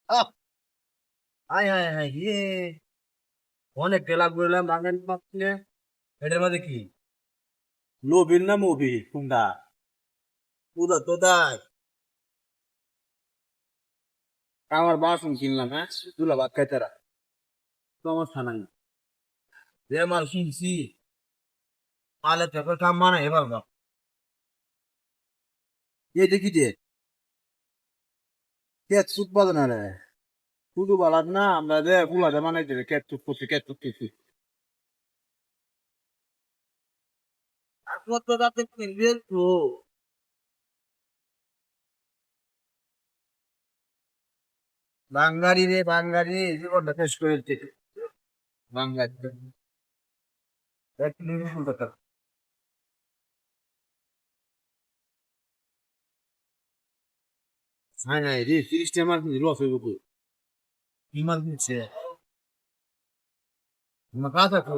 আহ, আয় আয় আয় অনেক টেলা করলাম বাঙালি মাত্রে এটার মধ্যে কি নবীন না মুভি কোনটা উদা তো তাই আমার বাসন কিনলাম হ্যাঁ তুলা ভাত খাইতারা সমস্যা নাই যে মাল কিনছি মালের থেকে কাম মানে এবার না এ দেখি যে কেট সুত বাদে না রে শুধু বালাদ না আমরা যে ফুলাতে বানাই দিলে কেট চুপ করছি একমাত্র তাতে কিনবে তো বাঙালি রে বাঙালি জীবনটা শেষ করে দিতে বাঙালি এক নিউজ শুনতে হ্যাঁ হ্যাঁ রে 30টা মাল কিনছি লস হইব কই কি মাল কিনছে আমার কাছে তো